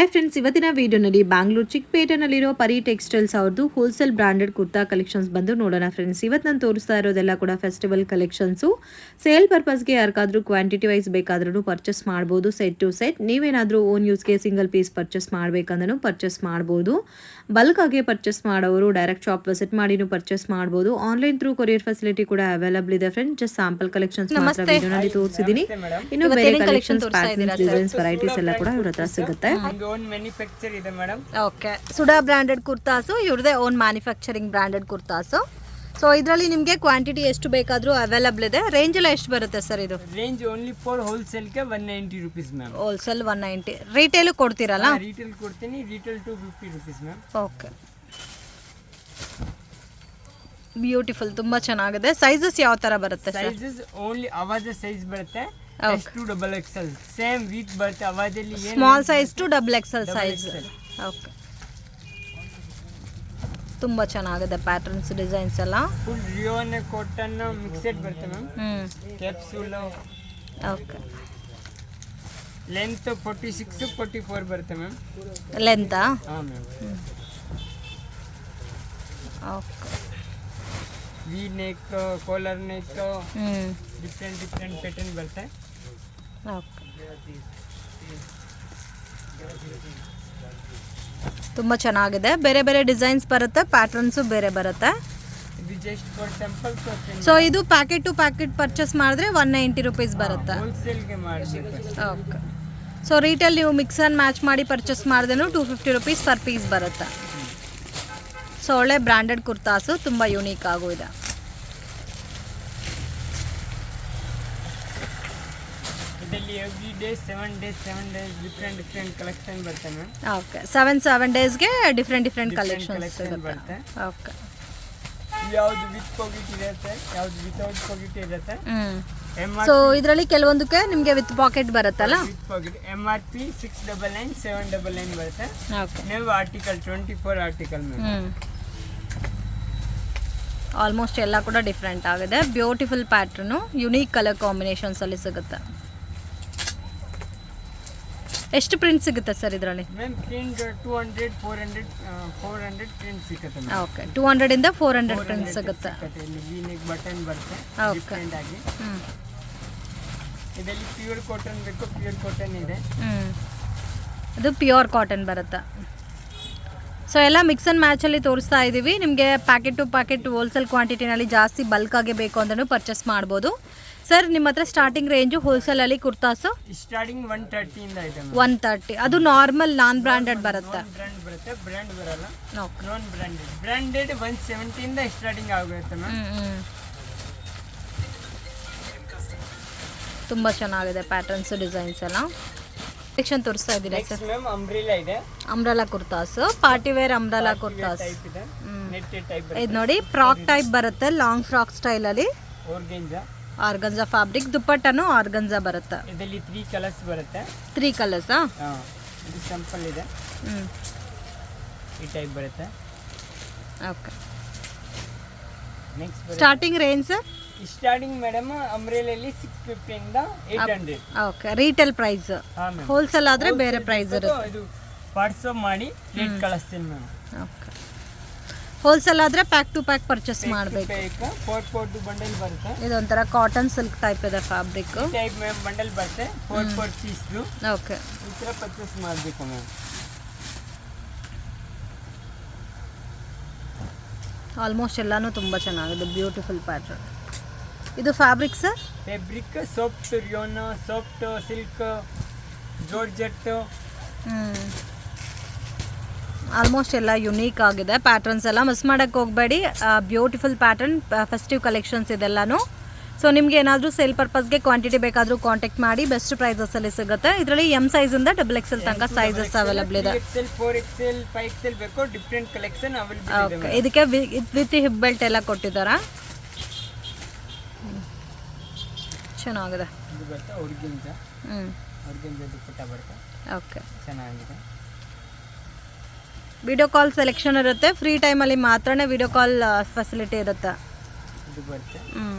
Hi friends, ಇವತ್ತಿನ ವಿಡಿಯೋನಲ್ಲಿ ಬ್ಯಾಂಗ್ಳೂರ್ ಚಿಕ್ಕಪೇಟೆನಲ್ಲಿರೋ ಪರಿ ಟೆಕ್ಸ್ಟೈಲ್ಸ್ ಅವ್ರದ್ದು ಹೋಲ್ಸೇಲ್ ಬ್ರಾಂಡೆಡ್ ಕುರ್ತಾ ಕಲೆಕ್ಷನ್ಸ್ ಬಂದು ನೋಡೋಣ ಫ್ರೆಂಡ್ಸ್. ಇವತ್ತು ನಾನು ತೋರಿಸ್ತಾ ಇರೋದೆಲ್ಲ ಕೂಡ ಫೆಸ್ಟಿವಲ್ ಕಲೆಕ್ಷನ್ಸು. ಸೇಲ್ ಪರ್ಪಸ್ಗೆ ಯಾರಿಗಾದ್ರೂ ಕ್ವಾಂಟಿಟಿ ವೈಸ್ ಬೇಕಾದ್ರೂ ಪರ್ಚೇಸ್ ಮಾಡ್ಬೋದು. ಸೆಟ್ ಟು ಸೆಟ್ ನೀವೇನಾದರೂ ಓನ್ ಯೂಸ್ಗೆ ಸಿಂಗಲ್ ಪೀಸ್ ಪರ್ಚೇಸ್ ಮಾಡಬೇಕಂದ್ರೂ ಪರ್ಚೇಸ್ ಮಾಡ್ಬೋದು. ಬಲ್ಕ್ ಆಗಿ ಪರ್ಚೇಸ್ ಮಾಡೋರು ಡೈರೆಕ್ಟ್ ಶಾಪ್ ವಿಸಿಟ್ ಮಾಡಿನೂ ಪರ್ಚೇಸ್ ಮಾಡ್ಬೋದು. ಆನ್ಲೈನ್ ಥ್ರೂ ಕೊರಿಯರ್ ಫೆಸಿಲಿಟಿ ಕೂಡ ಅವೈಲಬಲ್ ಇದೆ ಫ್ರೆಂಡ್ಸ್. ಜಸ್ಟ್ ಸ್ಯಾಂಪಲ್ ಕಲೆಕ್ಷನ್ಸ್ ಮಾತ್ರ ವಿಡಿಯೋನಲ್ಲಿ ತೋರಿಸಿದ್ದೀನಿ. ಇನ್ನು ಬೇರೆ ಕಲೆಕ್ಷನ್ಸ್, ಪ್ಯಾಟರ್ನ್ಸ್, ಡಿಸೈನ್ಸ್, ವೆರೈಟೀಸ್ ಎಲ್ಲ ಕೂಡ ಇವ್ರ ಹತ್ರ ಸಿಗುತ್ತೆ. ಓನ್ ಮ್ಯಾನುಫ್ಯಾಕ್ಚರ್ ಇದೆ ಮೇಡಮ್. ಓಕೆ, ಸುಡಾ ಬ್ರಾಂಡೆಡ್ ಕುರ್ತಾಸು ಇವ್ರದೇ own manufacturing branded kurtas. So ಇದರಲ್ಲಿ ನಿಮಗೆ ಕ್ವಾಂಟಿಟಿ ಎಷ್ಟು ಬೇಕಾದರೂ ಅವೈಲಬಲ್ ಇದೆ. ರೇಂಜ್ ಎಲ್ಲ ಎಷ್ಟು ಬರುತ್ತೆ ಸರ್ ಇದು? ರೇಂಜ್ ಓನ್ಲಿ ಫಾರ್ ಹೋಲ್ಸೇಲ್ಗೆ 190 rupees ಮ್ಯಾಮ್. ಹೋಲ್ಸೇಲ್ 190. ರೀಟೇಲು ಕೊಡ್ತೀರಲ್ಲ? ರೀಟೇಲ್ ಕೊಡ್ತೀನಿ, retail 250 rupees ma'am. Okay, beautiful, ತುಂಬಾ ಚೆನ್ನಾಗಿದೆ. ಸೈಜಸ್ ಯಾವ ತರ ಬರುತ್ತೆ ಸರ್? ಸೈಜಸ್ ಓನ್ಲಿ ಅವಾಜ್ ಸೈಜ್ ಬರುತ್ತೆ. S2XXL ಸೇಮ್ ವಿತ್ ಬರುತ್ತೆ. ಅವಾಜಲ್ಲಿ small size to XXL size. Okay, ತುಂಬಾ ಚೆನ್ನಾಗಿದೆ ಪ್ಯಾಟರ್ನ್ಸ್, ಡಿಸೈನ್ಸ್ ಎಲ್ಲ. ಫುಲ್ ರಿಯೋನ್ ಕಾಟನ್ ಮಿಕ್ಸೆಡ್ ಬರುತ್ತೆ ಮ್ಯಾಮ್. ಕ್ಯಾಪ್ಸೂಲ್. ಓಕೆ, ಲೆಂತ್ 46 44 ಬರುತ್ತೆ ಮ್ಯಾಮ್. ಲೆಂತ್? ಹಾ ma'am. Okay, V neck, collar neck, different pattern ಬರುತ್ತೆ. ಓಕೆ, ತುಂಬ ಚೆನ್ನಾಗಿದೆ. ಬೇರೆ ಬೇರೆ ಡಿಸೈನ್ಸ್ ಬರುತ್ತೆ, ಪ್ಯಾಟರ್ನ್ಸು ಬೇರೆ ಬರುತ್ತೆ. ಇದು ಜಸ್ಟ್ ಫಾರ್ ಟೆಂಪಲ್. ಸೊ ಇದು ಪ್ಯಾಕೆಟ್ ಟು ಪ್ಯಾಕೆಟ್ ಪರ್ಚೇಸ್ ಮಾಡಿದ್ರೆ 190 rupees ಬರುತ್ತೆ. ಹೋಲ್ಸೇಲ್ಗೆ ಮಾಡಬೇಕು. ಓಕೆ, ಸೊ ರೀಟೇಲ್ ನೀವು ಮಿಕ್ಸ್ ಆ್ಯಂಡ್ ಮ್ಯಾಚ್ ಮಾಡಿ ಪರ್ಚೇಸ್ ಮಾಡಿದ್ರೂ 250 rupees ಪರ್ ಪೀಸ್ ಬರುತ್ತೆ. ಸೊ ಒಳ್ಳೆ ಬ್ರ್ಯಾಂಡೆಡ್ ಕುರ್ತಾಸು, ತುಂಬ ಯೂನಿಕ್ ಆಗೂ ಇದೆ. ಇದರಲ್ಲಿ every day 7 days different collection ಬರುತ್ತೆ ಮ್ಯಾಮ್. ಓಕೆ, 7 daysಗೆ ಡಿಫ್ರೆಂಟ್ ಕಲೆಕ್ಷನ್ಸ್ ಬರುತ್ತೆ. ಓಕೆ, ಯಾವುದು ವಿತ್ ಪಾಕೆಟ್ ಇರುತ್ತೆ, ಯಾವುದು ವಿತೌಟ್ ಪಾಕೆಟ್ ಇರುತ್ತೆ. ಸೊ ಇದರಲ್ಲಿ ಕೆಲವೊಂದಕ್ಕೆ ನಿಮಗೆ ವಿತ್ ಪಾಕೆಟ್ ಬರುತ್ತಲ್ಲ? With packet. MRP 699 799 ಬರುತ್ತೆ. ಓಕೆ, ನೀವು ಆರ್ಟಿಕಲ್ 24 ಆರ್ಟಿಕಲ್ ಮ್ಯಾಮ್. ಆಲ್ಮೋಸ್ಟ್ ಎಲ್ಲ ಕೂಡ ಡಿಫ್ರೆಂಟ್ ಆಗಿದೆ. Beautiful pattern, unique colour combinations ಅಲ್ಲಿ ಸಿಗುತ್ತೆ. ಎಷ್ಟು ಪ್ರಿಂಟ್ ಸಿಗುತ್ತೆ ಸರ್ ಇದರಲ್ಲಿ? ಮ್ಯಾಮ್ ಪ್ರಿಂಟ್ 200 400 ಪ್ರಿಂಟ್ ಸಿಗುತ್ತೆ ಮ್ಯಾಮ್. ಓಕೆ, 200 ಇಂದ 400 ಪ್ರಿಂಟ್ ಸಿಗುತ್ತೆ. ಇಲ್ಲಿ ವಿ ನೆಕ್ ಬಟನ್ ಬರುತ್ತೆ ಡಿಫರೆಂಟ್ ಆಗಿ. ಇದರಲ್ಲಿ ಪ್ಯೂರ್ ಕಾಟನ್ ಬೇಕು, ಪ್ಯೂರ್ ಕಾಟನ್ ಇದೆ. ಇದು ಪ್ಯೂರ್ ಕಾಟನ್ ಬರುತ್ತೆ. ಸೊ ಎಲ್ಲ ಮಿಕ್ಸ್ ಆ್ಯಂಡ್ ಮ್ಯಾಚಲ್ಲಿ ತೋರಿಸ್ತಾ ಇದ್ದೀವಿ. ನಿಮಗೆ ಪ್ಯಾಕೆಟ್ ಟು ಪ್ಯಾಕೆಟ್ ಹೋಲ್ಸೇಲ್ ಕ್ವಾಂಟಿಟಿನಲ್ಲಿ ಜಾಸ್ತಿ ಬಲ್ಕ್ ಆಗಿ ಬೇಕು ಅಂದ್ರೂ ಪರ್ಚೇಸ್ ಮಾಡ್ಬೋದು. ಸರ್ ನಿಮ್ಮ ಹತ್ರ ಸ್ಟಾರ್ಟಿಂಗ್ ರೇಂಜು ಹೋಲ್ಸೇಲಲ್ಲಿ ಕುರ್ತಾಸು? ಸ್ಟಾರ್ಟಿಂಗ್ 130 ಇಂದ ಇದೆ. 130. ಅದು ನಾರ್ಮಲ್ ನಾನ್ ಬ್ರ್ಯಾಂಡೆಡ್ ಬರುತ್ತೆ? ಬ್ರ್ಯಾಂಡ್ ಬರುತ್ತೆ, ಬ್ರ್ಯಾಂಡ್ ಬರಲ್ಲ. ಓಕೆ, ನಾನ್ ಬ್ರ್ಯಾಂಡೆಡ್ 170 ಇಂದ ಸ್ಟಾರ್ಟಿಂಗ್ ಆಗುತ್ತೆ ಮ್ಯಾಮ್. ತುಂಬ ಚೆನ್ನಾಗಿದೆ ಪ್ಯಾಟರ್ನ್ಸ್, ಡಿಸೈನ್ಸ್ ಎಲ್ಲ. ಸೆಕ್ಷನ್ ತೋರಿಸ್ತಾ ಇದ್ದೀರಾ ಸರ್? ಮ್ಯಾಮ್ ಅಂಬ್ರೆಲಾ ಇದೆ. Umbrella kurtas, party wear umbrella kurtas. Type ಇದೆ, ನೆಟ್ ಟೈಪ್. ಇದು ನೋಡಿ, ಫ್ರಾಕ್ ಟೈಪ್ ಬರುತ್ತೆ, ಲಾಂಗ್ ಫ್ರಾಕ್ ಸ್ಟೈಲಲ್ಲಿ. ಆರ್ಗೆಂಜಾ. ಆರ್ಗನ್ಜಾ ಫ್ಯಾಬ್ರಿಕ್, ದುಪ್ಪಟ್ಟನು ಆರ್ಗನ್ಜಾ ಬರುತ್ತೆ. ಇದರಲ್ಲಿ 3 ಕಲರ್ಸ್ ಬರುತ್ತೆ. 3 ಕಲರ್ಸಾ? ಇದು ಸಿಂಪಲ್ ಇದೆ. ಈ ಟೈಪ್ ಬರುತ್ತೆ. Okay, next starting range sir? Starting madam ಅಂಬ್ರೆಲಲ್ಲಿ 650 ಇಂದ 800. Okay, retail price. ಹೋಲ್ಸೇಲ್ ಆದರೆ ಬೇರೆ ಪ್ರೈಸ್ ಇರುತ್ತೆ. ಇದು ವಾಟ್ಸಪ್ ಮಾಡಿ ರೇಟ್ ಕಳಿಸ್ತೀನಿ ಮ್ಯಾಮ್. ಓಕೆ, ಹೋಲ್ಸೇಲ್ ಆದರೆ ಪ್ಯಾಕ್ ಟು ಪ್ಯಾಕ್ ಪರ್ಚೇಸ್ ಮಾಡಬೇಕು. 4 ಬಂಡಲ್ ಬರುತ್ತೆ. ಇದೊಂಥರ ಕಾಟನ್ ಸಿಲ್ಕ್ ಟೈಪ್ ಇದೆ ಫ್ಯಾಬ್ರಿಕ್. ಟೈಪ್ ಮ್ಯಾಮ್ ಬಂಡಲ್ ಬರುತ್ತೆ 4 ಪೀಸ್ದು. ಓಕೆ, ಈ ಥರ ಪರ್ಚೇಸ್ ಮಾಡಬೇಕು ಮ್ಯಾಮ್. ಆಲ್ಮೋಸ್ಟ್ ಎಲ್ಲಾನು ತುಂಬ ಚೆನ್ನಾಗಿದೆ, ಬ್ಯೂಟಿಫುಲ್ ಪ್ಯಾಟರ್ನ್. ಇದು fabric sir? Fabric soft rayon, soft silk, georgette. Almost ಎಲ್ಲ ಯುನೀಕ್ ಆಗಿದೆ ಪ್ಯಾಟರ್ನ್ಸ್ ಎಲ್ಲ. ಮಿಸ್ ಮಾಡೋಕ್ಕೆ ಹೋಗಬೇಡಿ. ಬ್ಯೂಟಿಫುಲ್ ಪ್ಯಾಟರ್ನ್, ಫೆಸ್ಟಿವ್ ಕಲೆಕ್ಷನ್ಸ್ ಇದೆಲ್ಲನೂ. ಸೊ ನಿಮಗೆ ಏನಾದರೂ ಸೇಲ್ ಪರ್ಪಸ್ಗೆ ಕ್ವಾಂಟಿಟಿ ಬೇಕಾದರೂ ಕಾಂಟ್ಯಾಕ್ಟ್ ಮಾಡಿ. ಬೆಸ್ಟ್ ಪ್ರೈಸಸಲ್ಲಿ ಸಿಗುತ್ತೆ. ಇದರಲ್ಲಿ M ಸೈಜಿಂದ XXL ತನಕ ಸೈಜಸ್ ಅವೈಲಬಲ್ ಇದೆ. 4XL 5XL ಬೇಕು, ಡಿಫ್ರೆಂಟ್ ಕಲೆಕ್ಷನ್ ಅವೈಲಬಲ್ ಇದೆ. ಓಕೆ, ಇದಕ್ಕೆ ವಿತ್ ಹಿಪ್ ಬೆಲ್ಟ್ ಎಲ್ಲ ಕೊಟ್ಟಿದ್ದಾರಾ? ಚೆನ್ನಾಗಿದೆ. ಇದು ಬರುತ್ತೆ ಆರ್ಗೆಂಜಾ. ಆರ್ಗೆಂಜಾ ದುಪ್ಪಟ್ಟ ಬರುತ್ತೆ. ಓಕೆ, ಚೆನ್ನಾಗಿದೆ. ವಿಡಿಯೋ ಕಾಲ್ ಸೆಲೆಕ್ಷನ್ ಇರುತ್ತೆ. ಫ್ರೀ ಟೈಮಲ್ಲಿ ಮಾತ್ರನೇ ವಿಡಿಯೋ ಕಾಲ್ ಫೆಸಿಲಿಟಿ ಇರುತ್ತೆ. ಇದು ಬರುತ್ತೆ.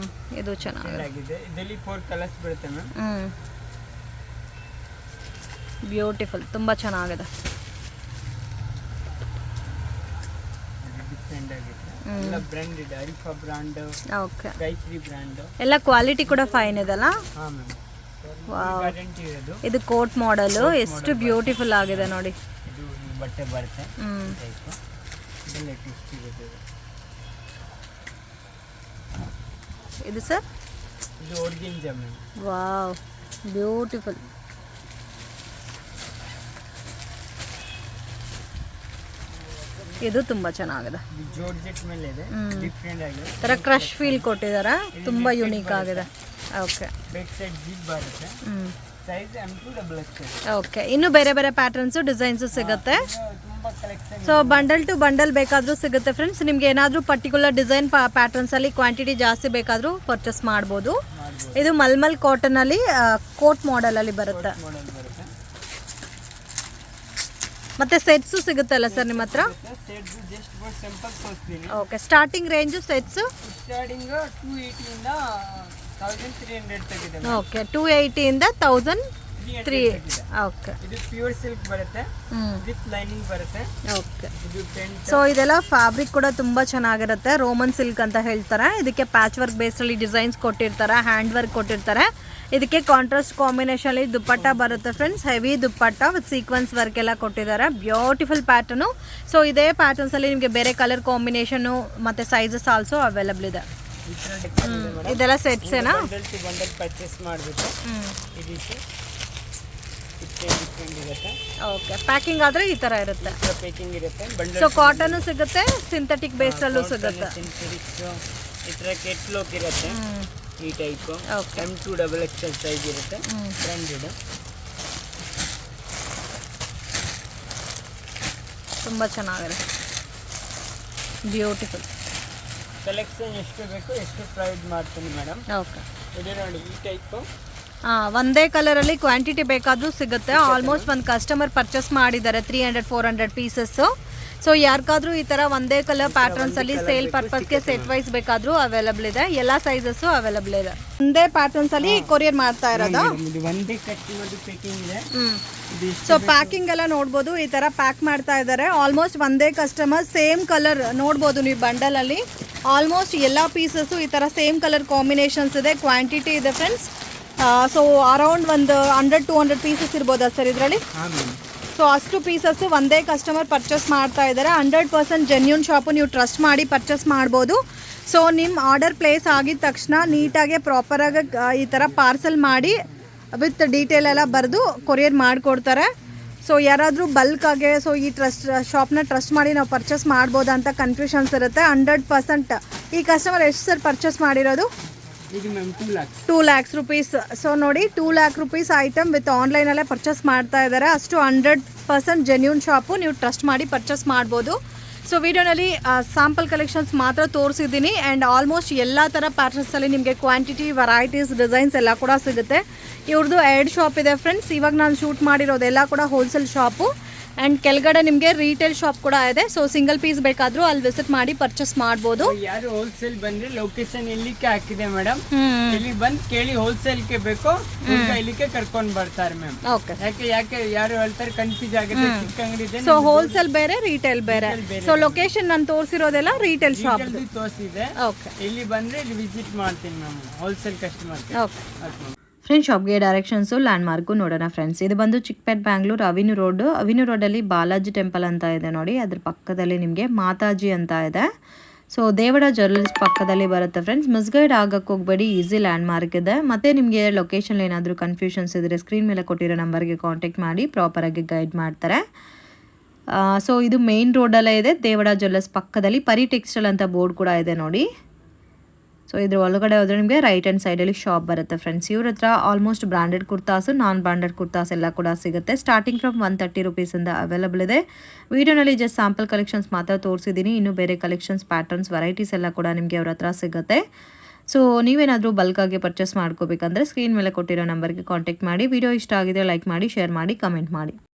ಇದು ಚೆನ್ನಾಗಿದೆ. ಇದರಲ್ಲಿ 4 ಕಲರ್ಸ್ ಬರುತ್ತೆ ಮ್ಯಾಮ್. ಬ್ಯೂಟಿಫುಲ್, ತುಂಬ ಚೆನ್ನಾಗಿದೆ. ಟ್ರೆಂಡ್ ಆಗಿದೆ. ಎಲ್ಲ branded, Arifa brand, okay, Gayatri brand. ಎಲ್ಲ ಕ್ವಾಲಿಟಿ ಕೂಡ ಫೈನ್ ಇದೆಲ್ಲ. ಹಾಂ ಮ್ಯಾಮ್, ವಾವ್, ಗ್ಯಾರಂಟಿ ಇರೋದು. ಇದು ಕೋಟ್ ಮಾಡಲು ಎಷ್ಟು ಬ್ಯೂಟಿಫುಲ್ ಆಗಿದೆ ನೋಡಿ. ಇದು ಈ ಬಟ್ಟೆ ಬರುತ್ತೆ ಹ್ಮ್, ಟೈಪು. ಇದು ಲೇಟೆಸ್ಟ್ ಇರೋದು. ಇದು ಸರ್, ಇದು ಆರ್ಗೆಂಜಾ ಮ್ಯಾಮ್. Wow, beautiful. ಇದು ತುಂಬಾ ಚೆನ್ನಾಗಿದೆ. ಇದು ಜಾರ್ಜೆಟ್ ಮೇಲೆ ಇದೆ, ಡಿಫ್ರೆಂಟ್ ಆಗಿದೆ. ತರ ಕ್ರಶ್ ಫೀಲ್ ಕೊಟ್ಟಿದ್ದಾರೆ, ತುಂಬಾ ಯುನೀಕ್ ಆಗಿದೆ. ಓಕೆ, ಬ್ಯಾಕ್ ಸೈಡ್ ಜಿಪ್ ಬರುತ್ತೆ. Size M2 XXL. ಓಕೆ, ಇನ್ನು ಬೇರೆ ಬೇರೆ ಪ್ಯಾಟರ್ನ್ಸು ಡಿಸೈನ್ಸು ಸಿಗುತ್ತೆ. ತುಂಬಾ collection. So bundle to bundle ಬೇಕಾದರೂ ಸಿಗುತ್ತೆ ಫ್ರೆಂಡ್ಸ್. ನಿಮ್ಗೆ ಏನಾದರೂ ಪರ್ಟಿಕ್ಯುಲರ್ ಡಿಸೈನ್ ಪ್ಯಾಟರ್ನ್ಸಲ್ಲಿ ಕ್ವಾಂಟಿಟಿ ಜಾಸ್ತಿ ಬೇಕಾದರೂ ಪರ್ಚೇಸ್ ಮಾಡ್ಬೋದು. ಇದು ಮಲ್ಮಲ್ ಕಾಟನಲ್ಲಿ ಕೋಟ್ ಮಾಡೆಲಲ್ಲಿ ಬರುತ್ತೆ. ಮಾಡೆಲ್ ಬರುತ್ತೆ. ಮತ್ತೆ ಸೆಟ್ಸು ಸಿಗುತ್ತಲ್ಲ ಸರ್ ನಿಮ್ಮ ಹತ್ರ? ಸೆಟ್ಸ್ ಜಸ್ಟ್ ಫಾರ್ ಸಿಂಪಲ್ ತೋರಿಸ್ತೀನಿ. Okay, starting range sets starting 280 ಇಂದ 1300 ತೆಗಿದೆ. ಓಕೆ, 280 ಇಂದ 1300. ಓಕೆ, ಇದು ಪ್ಯೂರ್ ಸಿಲ್ಕ್ ಬರುತ್ತೆ ವಿತ್ ಲೈನಿಂಗ್ ಬರುತ್ತೆ. ಓಕೆ, ಇದು ಪ್ರಿಂಟ್. ಸೊ ಇದೆಲ್ಲ ಫ್ಯಾಬ್ರಿಕ್ ಕೂಡ ತುಂಬ ಚೆನ್ನಾಗಿರುತ್ತೆ. ರೋಮನ್ ಸಿಲ್ಕ್ ಅಂತ ಹೇಳ್ತಾರೆ. ಇದಕ್ಕೆ ಪ್ಯಾಚ್ ವರ್ಕ್ ಬೇಸಲ್ಲಿ ಡಿಸೈನ್ಸ್ ಕೊಟ್ಟಿರ್ತಾರೆ, ಹ್ಯಾಂಡ್ ವರ್ಕ್ ಕೊಟ್ಟಿರ್ತಾರೆ. ಇದಕ್ಕೆ ಕಾಂಟ್ರಾಸ್ಟ್ ಕಾಂಬಿನೇಷನಲ್ಲಿ ದುಪ್ಪಟ್ಟ ಬರುತ್ತೆ friends. Heavy dupatta with sequence work ಎಲ್ಲ ಕೊಟ್ಟಿದ್ದಾರೆ. Beautiful pattern. ಸೊ ಇದೇ ಪ್ಯಾಟರ್ನ್ಸಲ್ಲಿ ನಿಮಗೆ ಬೇರೆ ಕಲರ್ ಕಾಂಬಿನೇಷನು ಮತ್ತು ಸೈಜಸ್ ಆಲ್ಸೋ ಅವೈಲಬಲ್ ಇದೆ. ಇದೆಲ್ಲ ಸೆಟ್ಸೇನಾ? ಬಂಡಲ್ ಟು ಬಂಡಲ್ ಪರ್ಚೇಸ್ ಮಾಡಬೇಕು. ಈ ರೀತಿ ಡಿಫ್ರೆಂಟ್ ಇರುತ್ತೆ. ಓಕೆ, ಪ್ಯಾಕಿಂಗ್ ಆದರೆ ಈ ಥರ ಇರುತ್ತೆ. ಪ್ಯಾಕಿಂಗ್ ಇರುತ್ತೆ. ಬಂಡಲ್ ಸೊ ಕಾಟನ್ನು ಸಿಗುತ್ತೆ, ಸಿಂಥೆಟಿಕ್ ಬೇಸಲ್ಲೂ ಸಿಗುತ್ತೆ. ಸಿಂಥೆಟಿಕ್ಸ್ ಈ ಥರ ಕೆಟ್ಲೋಕ್ ಇರುತ್ತೆ. ಈ type Okay. M2 XXL size ಇರುತ್ತೆ. ಬ್ರ್ಯಾಂಡೆಡ್. ತುಂಬ ಚೆನ್ನಾಗಿದೆ, ಬ್ಯೂಟಿಫುಲ್. ಕಲೆಕ್ಷನ್ ಎಷ್ಟು ಬೇಕು ಎಷ್ಟು ಪ್ರೊವೈಡ್ ಮಾಡ್ತೀನಿ ಮೇಡಮ್. ಓಕೆ, ಇದು ನೋಡಿ ಈ ಟೈಪ್. ಒಂದೇ ಕಲರಲ್ಲಿ ಕ್ವಾಂಟಿಟಿ ಬೇಕಾದರೂ ಸಿಗುತ್ತೆ. ಆಲ್ಮೋಸ್ಟ್ ಒಂದು ಕಸ್ಟಮರ್ ಪರ್ಚೇಸ್ ಮಾಡಿದ್ದಾರೆ 300-400 ಪೀಸಸ್ಸು. ಸೊ ಯಾರಿಗಾದ್ರೂ ಈ ಥರ ಒಂದೇ ಕಲರ್ ಪ್ಯಾಟರ್ನ್ಸಲ್ಲಿ ಸೇಲ್ ಪರ್ಪಸ್ಗೆ ಸೆಟ್ ವೈಸ್ ಬೇಕಾದರೂ ಅವೈಲಬಲ್ ಇದೆ. ಎಲ್ಲ ಸೈಜಸ್ಸು ಅವೈಲಬಲ್ ಇದೆ. ಒಂದೇ ಪ್ಯಾಟರ್ನ್ಸಲ್ಲಿ ಕೊರಿಯರ್ ಮಾಡ್ತಾ ಇರೋದು. ಇದು ಒಂದೇ ಕಟ್ ಮಾಡಿ ಪ್ಯಾಕಿಂಗ್ ಇದೆ. ಸೊ ಪ್ಯಾಕಿಂಗ್ ಎಲ್ಲ ನೋಡ್ಬೋದು, ಈ ಥರ ಪ್ಯಾಕ್ ಮಾಡ್ತಾ ಇದ್ದಾರೆ. ಆಲ್ಮೋಸ್ಟ್ ಒಂದೇ ಕಸ್ಟಮರ್ ಸೇಮ್ ಕಲರ್ ನೋಡ್ಬೋದು ನೀವು ಬಂಡಲಲ್ಲಿ. ಆಲ್ಮೋಸ್ಟ್ ಎಲ್ಲ ಪೀಸಸ್ಸು ಈ ಥರ ಸೇಮ್ ಕಲರ್ ಕಾಂಬಿನೇಷನ್ಸ್ ಇದೆ. ಕ್ವಾಂಟಿಟಿ ಇದೆ ಫ್ರೆಂಡ್ಸ್. ಸೊ ಅರೌಂಡ್ ಒಂದು 100-200 ಪೀಸಸ್ ಇರ್ಬೋದಾ ಸರ್ ಇದರಲ್ಲಿ? ಸೊ ಅಷ್ಟು ಪೀಸಸ್ಸು ಒಂದೇ ಕಸ್ಟಮರ್ ಪರ್ಚೇಸ್ ಮಾಡ್ತಾ ಇದ್ದಾರೆ. 100% ಜೆನ್ಯೂನ್ ಶಾಪು, ನೀವು ಟ್ರಸ್ಟ್ ಮಾಡಿ ಪರ್ಚೇಸ್ ಮಾಡ್ಬೋದು. ಸೊ ನಿಮ್ಮ ಆರ್ಡರ್ ಪ್ಲೇಸ್ ಆಗಿದ ತಕ್ಷಣ ನೀಟಾಗಿ ಪ್ರಾಪರಾಗಿ ಈ ಥರ ಪಾರ್ಸಲ್ ಮಾಡಿ ವಿತ್ ಡೀಟೇಲ್ ಎಲ್ಲ ಬರೆದು ಕೊರಿಯರ್ ಮಾಡಿಕೊಡ್ತಾರೆ. ಸೊ ಯಾರಾದರೂ ಬಲ್ಕಾಗೆ ಸೊ ಈ ಶಾಪ್ನ ಟ್ರಸ್ಟ್ ಮಾಡಿ ನಾವು ಪರ್ಚೇಸ್ ಮಾಡ್ಬೋದಾ ಅಂತ ಕನ್ಫ್ಯೂಷನ್ಸ್ ಇರುತ್ತೆ. 100% ಈ ಕಸ್ಟಮರ್ ಎಷ್ಟು ಸರ್ ಪರ್ಚೇಸ್ ಮಾಡಿರೋದು? ಇದು ಮ್ಯಾಮ್ 2 lakhs rupees. ಸೊ ನೋಡಿ 2 lakh rupees ಐಟಮ್ ವಿತ್ ಆನ್ಲೈನಲ್ಲೇ ಪರ್ಚೇಸ್ ಮಾಡ್ತಾ ಇದ್ದಾರೆ. ಅಷ್ಟು 100% ಜೆನ್ಯೂನ್ ಶಾಪು, ನೀವು ಟ್ರಸ್ಟ್ ಮಾಡಿ ಪರ್ಚೇಸ್ ಮಾಡ್ಬೋದು. ಸೊ ವಿಡಿಯೋನಲ್ಲಿ ಸ್ಯಾಂಪಲ್ ಕಲೆಕ್ಷನ್ಸ್ ಮಾತ್ರ ತೋರಿಸಿದ್ದೀನಿ. ಆ್ಯಂಡ್ ಆಲ್ಮೋಸ್ಟ್ ಎಲ್ಲ ಥರ ಪ್ಯಾಟರ್ನ್ಸಲ್ಲಿ ನಿಮಗೆ ಕ್ವಾಂಟಿಟಿ, ವೆರೈಟೀಸ್, ಡಿಸೈನ್ಸ್ ಎಲ್ಲ ಕೂಡ ಸಿಗುತ್ತೆ. ಇವ್ರದ್ದು 2 ಶಾಪ್ ಇದೆ ಫ್ರೆಂಡ್ಸ್. ಇವಾಗ ನಾನು ಶೂಟ್ ಮಾಡಿರೋದೆಲ್ಲ ಕೂಡ ಹೋಲ್ಸೇಲ್ ಶಾಪು. ಆ್ಯಂಡ್ ಕೆಳಗಡೆ ನಿಮಗೆ ರೀಟೇಲ್ ಶಾಪ್ ಕೂಡ ಇದೆ. ಸೊ ಸಿಂಗಲ್ ಪೀಸ್ ಬೇಕಾದರೂ ಅಲ್ಲಿ ವಿಸಿಟ್ ಮಾಡಿ ಪರ್ಚೇಸ್ ಮಾಡ್ಬೋದು. ಯಾರು ಹೋಲ್ಸೇಲ್ ಬಂದ್ರೆ ಲೊಕೇಶನ್ ಇಲ್ಲಿಕ್ಕೆ ಹಾಕಿದೆ ಮೇಡಮ್. ಇಲ್ಲಿ ಬಂದು ಕೇಳಿ ಹೋಲ್ಸೇಲ್ಗೆ ಬೇಕು ಇಲ್ಲಿಗೆ ಕರ್ಕೊಂಡು ಬರ್ತಾರೆ ಮ್ಯಾಮ್. ಓಕೆ, ಯಾಕೆ ಯಾರು ಹೇಳ್ತಾರೆ ಕನ್ಫ್ಯೂಸ್ ಆಗುತ್ತೆ. ಚಿಕ್ಕ ಅಂಗಡಿ ಇದೆ. ಸೊ ಹೋಲ್ಸೇಲ್ ಬೇರೆ, ರೀಟೇಲ್ ಬೇರೆ. ಸೊ ಲೊಕೇಶನ್ ನಾನು ತೋರಿಸಿರೋದೆಲ್ಲ ರೀಟೇಲ್ ಶಾಪ್ ತೋರಿಸಿದೆ. ಓಕೆ, ಇಲ್ಲಿ ಬಂದ್ರೆ ಇಲ್ಲಿ ವಿಸಿಟ್ ಮಾಡ್ತೀನಿ ma'am wholesale customer. Okay friends, ಶಾಪ್ಗೆ ಡೈರೆಕ್ಷನ್ಸು ಲ್ಯಾಂಡ್ಮಾರ್ಕು ನೋಡೋಣ ಫ್ರೆಂಡ್ಸ್. ಇದು ಬಂದು ಚಿಕ್ಕಪೇಟ್ ಬ್ಯಾಂಗ್ಳೂರು ಅವಿನ್ಯೂ ರೋಡಲ್ಲಿ ಬಾಲಾಜಿ ಟೆಂಪಲ್ ಅಂತ ಇದೆ ನೋಡಿ. ಅದ್ರ ಪಕ್ಕದಲ್ಲಿ ನಿಮಗೆ ಮಾತಾಜಿ ಅಂತ ಇದೆ. ಸೊ ದೇವಡ ಜ್ಯುವೆಲ್ಲರ್ಸ್ ಪಕ್ಕದಲ್ಲಿ ಬರುತ್ತೆ ಫ್ರೆಂಡ್ಸ್. ಮಿಸ್ಗೈಡ್ ಆಗಕ್ಕೆ ಹೋಗಬೇಡಿ, ಈಸಿ ಲ್ಯಾಂಡ್ಮಾರ್ಕ್ ಇದೆ. ಮತ್ತು ನಿಮಗೆ ಲೊಕೇಶನ್ ಏನಾದರೂ ಕನ್ಫ್ಯೂಷನ್ಸ್ ಇದ್ದರೆ ಸ್ಕ್ರೀನ್ ಮೇಲೆ ಕೊಟ್ಟಿರೋ ನಂಬರ್ಗೆ ಕಾಂಟ್ಯಾಕ್ಟ್ ಮಾಡಿ ಪ್ರಾಪರಾಗಿ ಗೈಡ್ ಮಾಡ್ತಾರೆ. ಸೊ ಇದು ಮೇನ್ ರೋಡಲ್ಲೇ ಇದೆ. ದೇವಡ ಜ್ಯುವೆಲ್ಲರ್ಸ್ ಪಕ್ಕದಲ್ಲಿ ಪರಿ ಟೆಕ್ಸ್ಟೈಲ್ ಅಂತ ಬೋರ್ಡ್ ಕೂಡ ಇದೆ ನೋಡಿ. ಸೊ ಇದ್ರ ಒಳಗಡೆ ಹೋದರೆ ನಿಮಗೆ ರೈಟ್ ಹ್ಯಾಂಡ್ ಸೈಡಲ್ಲಿ ಶಾಪ್ ಬರುತ್ತೆ ಫ್ರೆಂಡ್ಸ್. ಇವ್ರ ಹತ್ರ ಆಲ್ಮೋಸ್ಟ್ ಬ್ರ್ಯಾಂಡೆಡ್ ಕುರ್ತಾಸು, ನಾನ್ ಬ್ರ್ಯಾಂಡೆಡ್ ಕುರ್ತಾಸ್ ಎಲ್ಲ ಕೂಡ ಸಿಗುತ್ತೆ. ಸ್ಟಾರ್ಟಿಂಗ್ ಫ್ರಮ್ 130 rupees ಅವೈಲಬಲ್ ಇದೆ. ವಿಡಿಯೋನಲ್ಲಿ ಜಸ್ಟ್ ಸ್ಯಾಂಪಲ್ ಕಲೆಕ್ಷನ್ಸ್ ಮಾತ್ರ ತೋರಿಸಿದ್ದೀನಿ. ಇನ್ನು ಬೇರೆ ಕಲೆಕ್ಷನ್ಸ್, ಪ್ಯಾಟರ್ನ್ಸ್, ವೆರೈಟೀಸ್ ಎಲ್ಲ ಕೂಡ ನಿಮಗೆ ಅವ್ರ ಹತ್ರ ಸಿಗುತ್ತೆ. ಸೊ ನೀವೇನಾದರೂ ಬಲ್ಕಾಗಿ ಪರ್ಚೇಸ್ ಮಾಡ್ಕೋಬೇಕಂದ್ರೆ ಸ್ಕ್ರೀನ್ ಮೇಲೆ ಕೊಟ್ಟಿರೋ ನಂಬರ್ಗೆ ಕಾಂಟ್ಯಾಕ್ಟ್ ಮಾಡಿ. ವಿಡಿಯೋ ಇಷ್ಟ ಆಗಿದೆ ಲೈಕ್ ಮಾಡಿ, ಶೇರ್ ಮಾಡಿ, ಕಮೆಂಟ್ ಮಾಡಿ.